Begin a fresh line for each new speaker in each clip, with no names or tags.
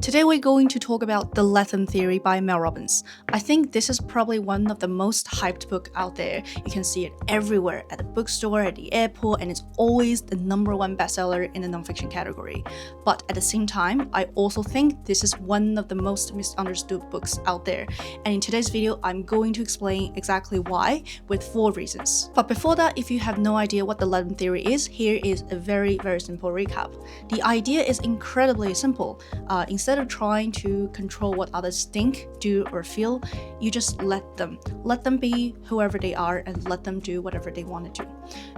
Today we're going to talk about The Let Them Theory by Mel Robbins. I think this is probably one of the most hyped book out there. You can see it everywhere, at the bookstore, at the airport, and it's always the #1 bestseller in the nonfiction category. But at the same time, I also think this is one of the most misunderstood books out there. And in today's video, I'm going to explain exactly why with 4 reasons. But before that, if you have no idea what The Let Them Theory is, here is a very simple recap. The idea is incredibly simple. Instead of trying to control what others think, do, or feel, you just let them be whoever they are and let them do whatever they want to do.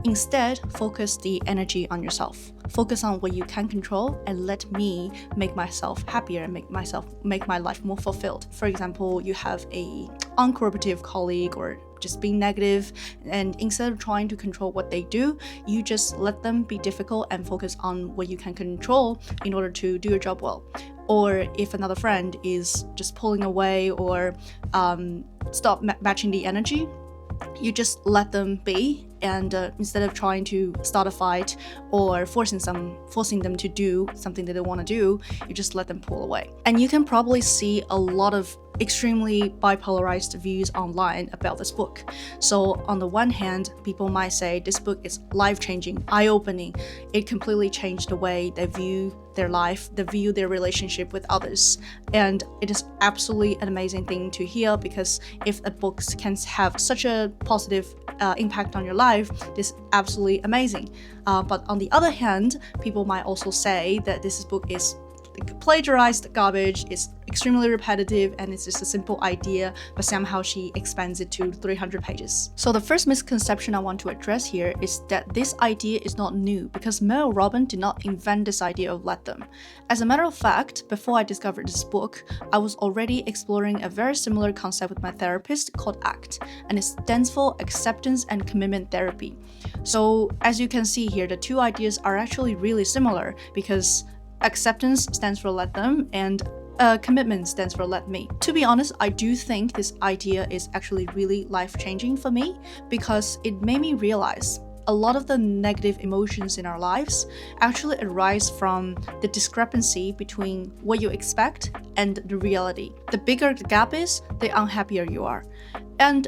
Instead, focus the energy on yourself. Focus on what you can control and let me make myself happier and make my life more fulfilled. For example, you have a uncooperative colleague or just being negative, and instead of trying to control what they do, you just let them be difficult and focus on what you can control in order to do your job well. Or if another friend is just pulling away or stop matching the energy, you just let them be, and instead of trying to start a fight or forcing them to do something they don't want to do, you just let them pull away. And you can probably see a lot of extremely bipolarized views online about this book. So on the one hand, people might say this book is life-changing, eye-opening. It completely changed the way they view their life, they view their relationship with others. And it is absolutely an amazing thing to hear, because if a book can have such a positive impact on your life, this is absolutely amazing. But on the other hand, people might also say that this book is plagiarized garbage, is extremely repetitive, and it's just a simple idea, but somehow she expands it to 300 pages. So the first misconception I want to address here is that this idea is not new, because Mel Robbins did not invent this idea of let them. As a matter of fact, before I discovered this book, I was already exploring a very similar concept with my therapist called ACT, and it stands for Acceptance and Commitment Therapy. So as you can see here, the two ideas are actually really similar, because acceptance stands for let them, and commitment stands for let me. To be honest, I do think this idea is actually really life-changing for me, because it made me realize a lot of the negative emotions in our lives actually arise from the discrepancy between what you expect and the reality. The bigger the gap is, the unhappier you are. And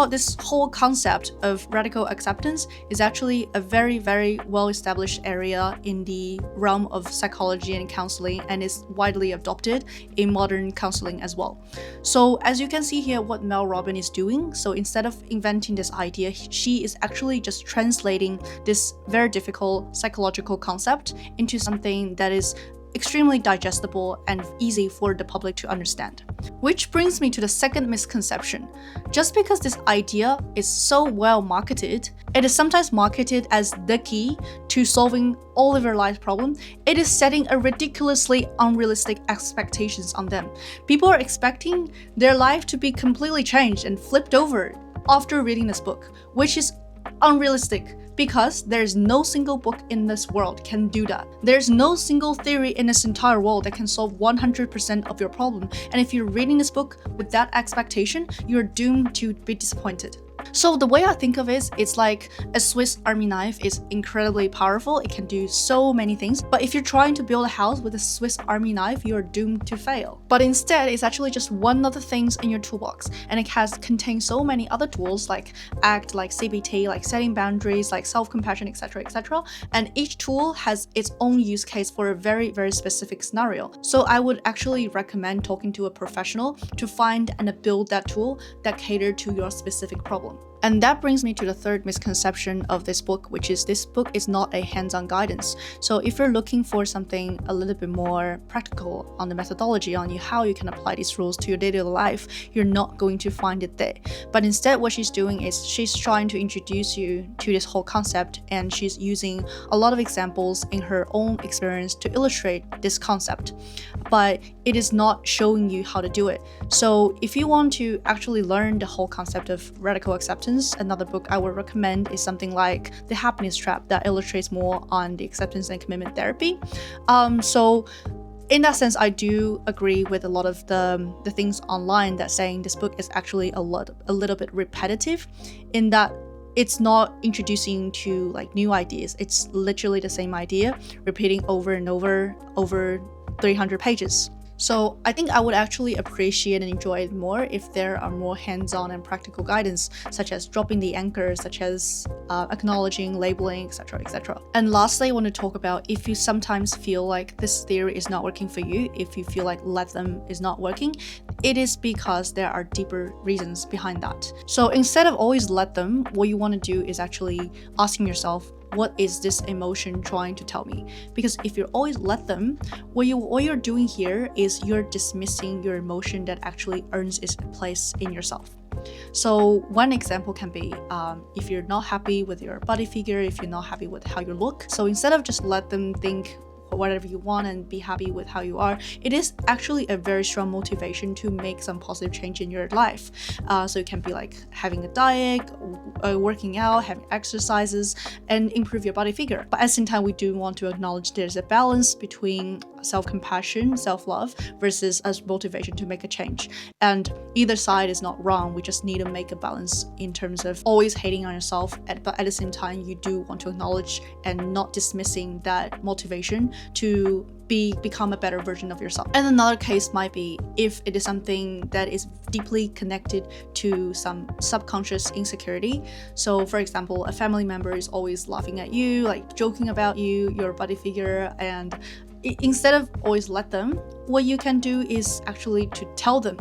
this whole concept of radical acceptance is actually a very well-established area in the realm of psychology and counseling, and is widely adopted in modern counseling as well. So as you can see here, what Mel Robbins is doing, so instead of inventing this idea, she is actually just translating this very difficult psychological concept into something that is extremely digestible and easy for the public to understand. Which brings me to the second misconception. Just because this idea is so well marketed, it is sometimes marketed as the key to solving all of your life problems, it is setting a ridiculously unrealistic expectations on them. People are expecting their life to be completely changed and flipped over after reading this book, which is unrealistic, because there's no single book in this world can do that. There's no single theory in this entire world that can solve 100% of your problem. And if you're reading this book with that expectation, you're doomed to be disappointed. So the way I think of it, it's like a Swiss Army knife is incredibly powerful. It can do so many things. But if you're trying to build a house with a Swiss Army knife, you're doomed to fail. But instead, it's actually just one of the things in your toolbox. And it contains so many other tools like ACT, like CBT, like setting boundaries, like self-compassion, etc. And each tool has its own use case for a very specific scenario. So I would actually recommend talking to a professional to find and build that tool that cater to your specific problem. And that brings me to the third misconception of this book, which is this book is not a hands-on guidance. So if you're looking for something a little bit more practical on the methodology, on how you can apply these rules to your daily life, you're not going to find it there. But instead, what she's doing is she's trying to introduce you to this whole concept, and she's using a lot of examples in her own experience to illustrate this concept. But it is not showing you how to do it. So if you want to actually learn the whole concept of radical acceptance, another book I would recommend is something like The Happiness Trap, that illustrates more on the acceptance and commitment therapy. So in that sense, I do agree with a lot of the things online that saying this book is actually a little bit repetitive, in that it's not introducing to like new ideas. It's literally the same idea repeating over and over 300 pages. So I think I would actually appreciate and enjoy it more if there are more hands-on and practical guidance, such as dropping the anchor, such as acknowledging, labeling, etc., etc. And lastly, I want to talk about if you sometimes feel like this theory is not working for you, if you feel like let them is not working, it is because there are deeper reasons behind that. So instead of always let them, what you want to do is actually asking yourself, what is this emotion trying to tell me? Because if you always let them, what you're doing here is you're dismissing your emotion that actually earns its place in yourself. So one example can be if you're not happy with your body figure, if you're not happy with how you look. So instead of just let them think whatever you want and be happy with how you are, it is actually a very strong motivation to make some positive change in your life. So it can be like having a diet, working out, having exercises, and improve your body figure. But at the same time, we do want to acknowledge there's a balance between self-compassion, self-love versus as motivation to make a change. And either side is not wrong. We just need to make a balance in terms of always hating on yourself, but at the same time, you do want to acknowledge and not dismissing that motivation to become a better version of yourself. And another case might be if it is something that is deeply connected to some subconscious insecurity. So for example, a family member is always laughing at you, like joking about you, your body figure, and instead of always let them, what you can do is actually to tell them,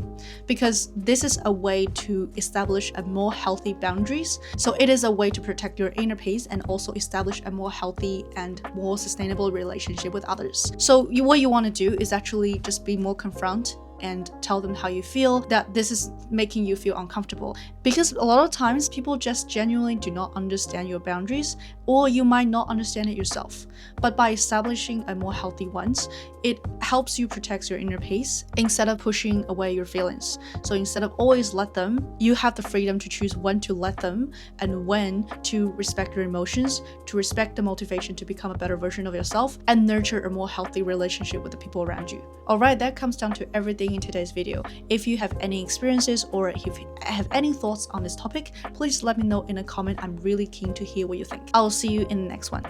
because this is a way to establish a more healthy boundaries. So it is a way to protect your inner peace and also establish a more healthy and more sustainable relationship with others. So what you want to do is actually just be more confront and tell them how you feel, that this is making you feel uncomfortable. Because a lot of times people just genuinely do not understand your boundaries, or you might not understand it yourself. But by establishing a more healthy ones, it helps you protect your inner peace instead of pushing away your feelings. So instead of always let them, you have the freedom to choose when to let them and when to respect your emotions, to respect the motivation to become a better version of yourself, and nurture a more healthy relationship with the people around you. Alright, that comes down to everything in today's video. If you have any experiences or if you have any thoughts on this topic, please let me know in a comment. I'm really keen to hear what you think. I'll see you in the next one.